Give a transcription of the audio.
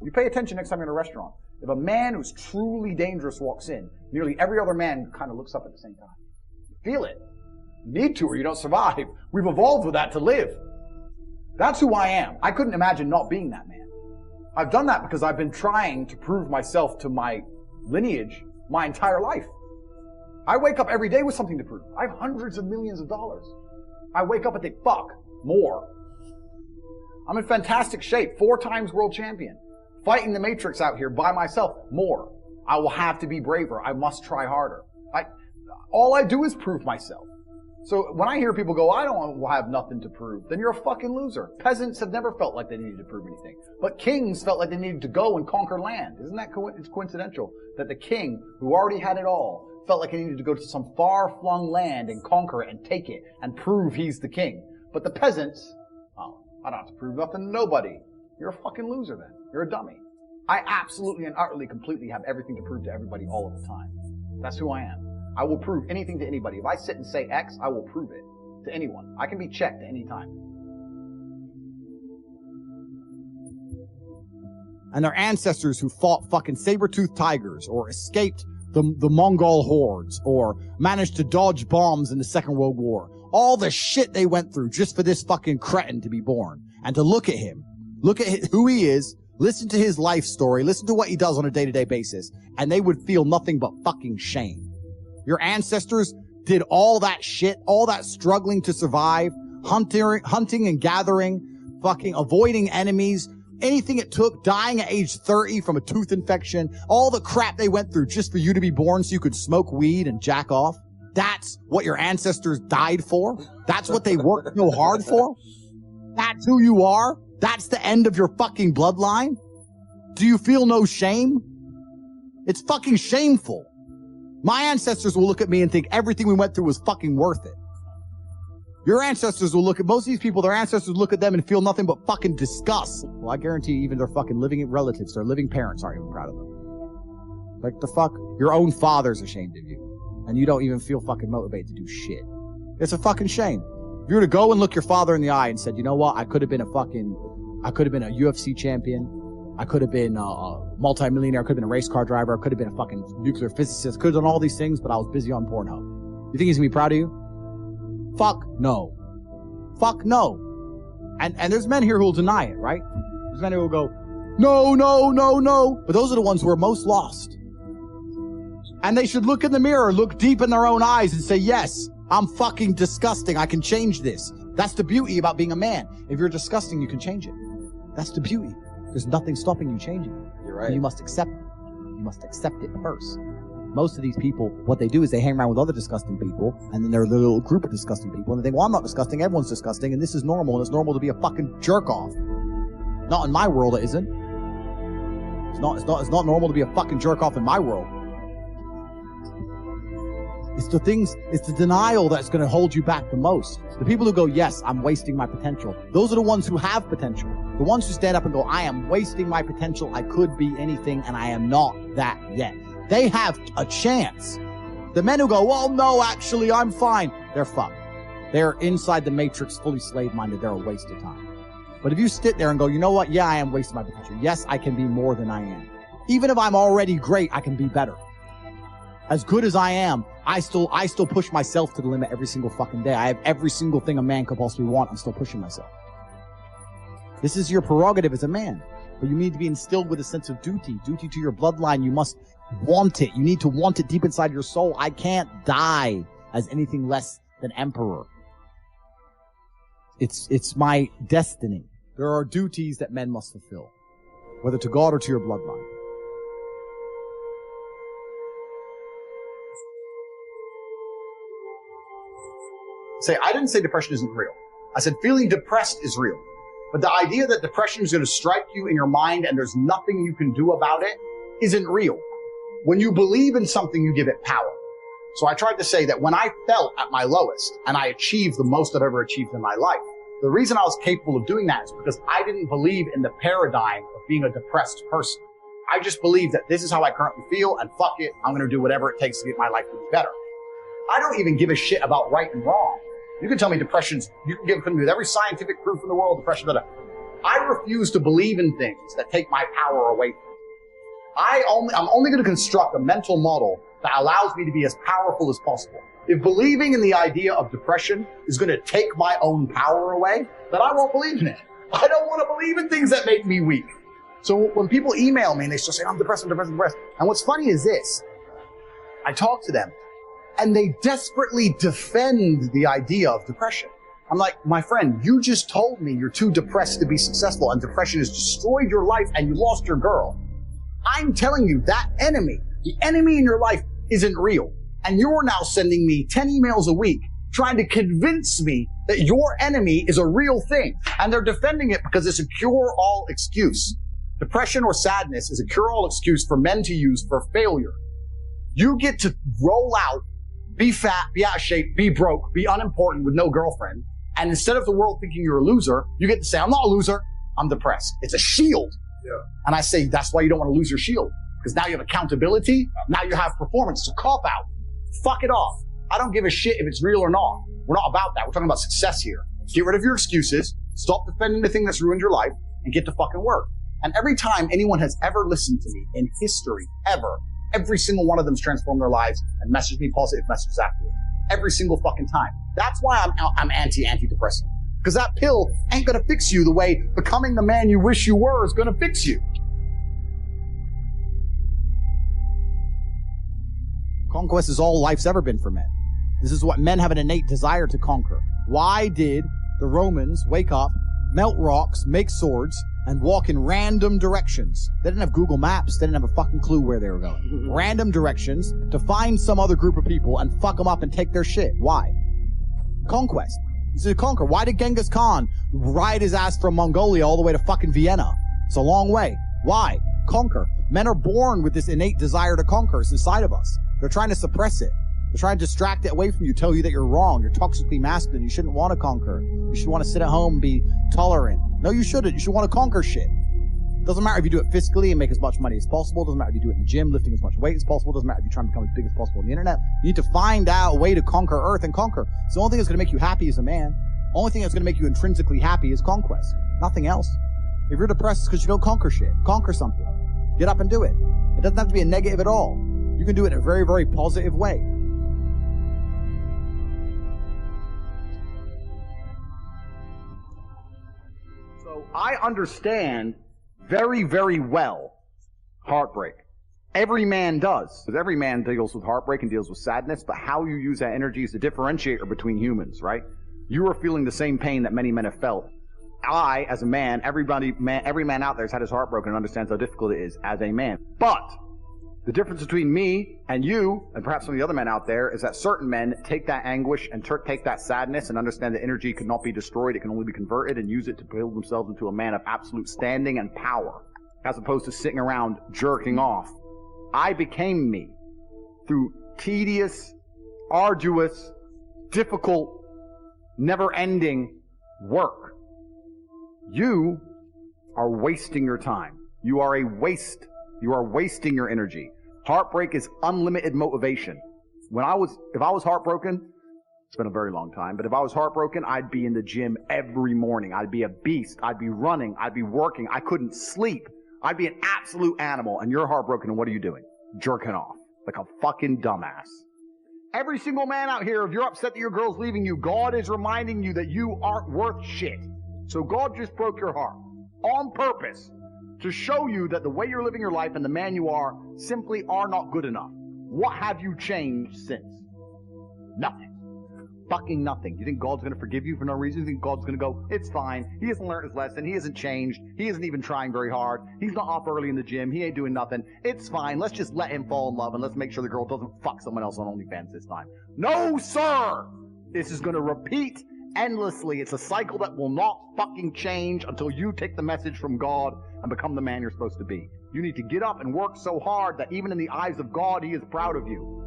You pay attention next time you're in a restaurant. If a man who's truly dangerous walks in, nearly every other man kind of looks up at the same time. You feel it. You need to or you don't survive. We've evolved with that to live. That's who I am. I couldn't imagine not being that man. I've done that because I've been trying to prove myself to my lineage my entire life. I wake up every day with something to prove. I have hundreds of millions of dollars. I wake up and think, fuck, more. I'm in fantastic shape, 4 times world champion. Fighting the Matrix out here by myself, more. I will have to be braver. I must try harder. All I do is prove myself. So when I hear people go, I don't have nothing to prove, then you're a fucking loser. Peasants have never felt like they needed to prove anything. But kings felt like they needed to go and conquer land. Isn't that it's coincidental that the king, who already had it all, felt like he needed to go to some far-flung land and conquer it and take it and prove he's the king. But the peasants, oh, I don't have to prove nothing to nobody. You're a fucking loser then. You're a dummy. I absolutely and utterly, completely have everything to prove to everybody all of the time. That's who I am. I will prove anything to anybody. If I sit and say X, I will prove it to anyone. I can be checked at any time. And their ancestors who fought fucking saber-toothed tigers or escaped the Mongol hordes or managed to dodge bombs in the Second World War. All the shit they went through just for this fucking cretin to be born. And to look at him, look at who he is, listen to his life story, listen to what he does on a day-to-day basis, and they would feel nothing but fucking shame. Your ancestors did all that shit, all that struggling to survive, hunting and gathering, fucking avoiding enemies, anything it took, dying at age 30 from a tooth infection, all the crap they went through just for you to be born so you could smoke weed and jack off. That's what your ancestors died for. That's what they worked so hard for. That's who you are. That's the end of your fucking bloodline. Do you feel no shame? It's fucking shameful. My ancestors will look at me and think everything we went through was fucking worth it. Your ancestors will look at, most of these people, their ancestors look at them and feel nothing but fucking disgust. Well, I guarantee you, even their fucking living relatives, their living parents aren't even proud of them. Like the fuck? Your own father's ashamed of you. And you don't even feel fucking motivated to do shit. It's a fucking shame. If you were to go and look your father in the eye and said, you know what? I could have been a UFC champion. I could have been a multi-millionaire. I could have been a race car driver. I could have been a fucking nuclear physicist. Could have done all these things, but I was busy on Pornhub. You think he's gonna be proud of you? Fuck no. Fuck no. And there's men here who will deny it, right? There's men who will go, no, no, no, no. But those are the ones who are most lost. And they should look in the mirror, look deep in their own eyes and say, yes, I'm fucking disgusting. I can change this. That's the beauty about being a man. If you're disgusting, you can change it. That's the beauty. There's nothing stopping you changing it. You're right. And you must accept it. You must accept it first. Most of these people, what they do is they hang around with other disgusting people, and then they're a little group of disgusting people, and they think, well, I'm not disgusting, everyone's disgusting, and this is normal, and it's normal to be a fucking jerk-off. Not in my world, it isn't. It's not normal to be a fucking jerk-off in my world. It's the denial that's going to hold you back the most. The people who go, yes, I'm wasting my potential. Those are the ones who have potential. The ones who stand up and go, I am wasting my potential, I could be anything, and I am not that yet. They have a chance. The men who go, well, no, actually, I'm fine. They're fucked. They're inside the matrix, fully slave-minded. They're a waste of time. But if you sit there and go, you know what? Yeah, I am wasting my potential. Yes, I can be more than I am. Even if I'm already great, I can be better. As good as I am, I still push myself to the limit every single fucking day. I have every single thing a man could possibly want. I'm still pushing myself. This is your prerogative as a man. But you need to be instilled with a sense of duty to your bloodline. You must want it. You need to want it deep inside your soul. I can't die as anything less than emperor. It's my destiny. There are duties that men must fulfill, whether to God or to your bloodline. I didn't say depression isn't real. I said feeling depressed is real. But the idea that depression is going to strike you in your mind and there's nothing you can do about it isn't real. When you believe in something, you give it power. So I tried to say that when I felt at my lowest and I achieved the most I've ever achieved in my life, the reason I was capable of doing that is because I didn't believe in the paradigm of being a depressed person. I just believed that this is how I currently feel and fuck it, I'm going to do whatever it takes to get my life to be better. I don't even give a shit about right and wrong. You can tell me you can give me with every scientific proof in the world, depression, I refuse to believe in things that take my power away from me. I'm only going to construct a mental model that allows me to be as powerful as possible. If believing in the idea of depression is going to take my own power away, then I won't believe in it. I don't want to believe in things that make me weak. So when people email me and they start saying, I'm depressed, I'm depressed, I'm depressed. And what's funny is this. I talk to them and they desperately defend the idea of depression. I'm like, my friend, you just told me you're too depressed to be successful and depression has destroyed your life and you lost your girl. I'm telling you that enemy, the enemy in your life isn't real. And you're now sending me 10 emails a week trying to convince me that your enemy is a real thing. And they're defending it because it's a cure-all excuse. Depression or sadness is a cure-all excuse for men to use for failure. You get to roll out, be fat, be out of shape, be broke, be unimportant with no girlfriend. And instead of the world thinking you're a loser, you get to say, I'm not a loser, I'm depressed. It's a shield. Yeah. And I say, that's why you don't want to lose your shield. Because now you have accountability, now you have performance. It's a cop-out. Fuck it off. I don't give a shit if it's real or not. We're not about that. We're talking about success here. Get rid of your excuses, stop defending the thing that's ruined your life, and get to fucking work. And every time anyone has ever listened to me in history, ever, every single one of them's transformed their lives and messaged me positive messages afterwards. Every single fucking time. That's why I'm anti-depressant. Because that pill ain't gonna fix you the way becoming the man you wish you were is gonna fix you. Conquest is all life's ever been for men. This is what men have an innate desire to conquer. Why did the Romans wake up, melt rocks, make swords, and walk in random directions? They didn't have Google Maps. They didn't have a fucking clue where they were going. Random directions to find some other group of people and fuck them up and take their shit. Why? Conquest. This is a conquer. Why did Genghis Khan ride his ass from Mongolia all the way to fucking Vienna? It's a long way. Why? Conquer. Men are born with this innate desire to conquer. It's inside of us. They're trying to suppress it. They're trying to distract it away from you, tell you that you're wrong. You're toxically masculine. You shouldn't want to conquer. You should want to sit at home and be tolerant. No, you shouldn't. You should want to conquer shit. Doesn't matter if you do it fiscally and make as much money as possible. Doesn't matter if you do it in the gym, lifting as much weight as possible. Doesn't matter if you're trying to become as big as possible on the internet. You need to find out a way to conquer Earth and conquer. It's the only thing that's going to make you happy as a man. The only thing that's going to make you intrinsically happy is conquest. Nothing else. If you're depressed, it's because you don't conquer shit. Conquer something. Get up and do it. It doesn't have to be a negative at all. You can do it in a very, very positive way. So I understand very, very well heartbreak. Every man does. Because every man deals with heartbreak and deals with sadness, but how you use that energy is the differentiator between humans, right? You are feeling the same pain that many men have felt. I, as a man, every man out there has had his heart broken and understands how difficult it is as a man. But the difference between me and you, and perhaps some of the other men out there, is that certain men take that anguish and take that sadness and understand that energy could not be destroyed, it can only be converted, and use it to build themselves into a man of absolute standing and power, as opposed to sitting around jerking off. I became me through tedious, arduous, difficult, never-ending work. You are wasting your time. You are a waste. You are wasting your energy. Heartbreak is unlimited motivation. If I was heartbroken, it's been a very long time, but if I was heartbroken, I'd be in the gym every morning. I'd be a beast. I'd be running. I'd be working. I couldn't sleep. I'd be an absolute animal, and you're heartbroken, and what are you doing? Jerking off. Like a fucking dumbass. Every single man out here, if you're upset that your girl's leaving you, God is reminding you that you aren't worth shit. So God just broke your heart on purpose to show you that the way you're living your life and the man you are simply are not good enough. What have you changed since? Nothing. Fucking nothing. You think God's going to forgive you for no reason? You think God's going to go, it's fine. He hasn't learned his lesson. He hasn't changed. He isn't even trying very hard. He's not up early in the gym. He ain't doing nothing. It's fine. Let's just let him fall in love and let's make sure the girl doesn't fuck someone else on OnlyFans this time. No, sir! This is going to repeat endlessly. It's a cycle that will not fucking change until you take the message from God and become the man you're supposed to be. You need to get up and work so hard that even in the eyes of God, he is proud of you.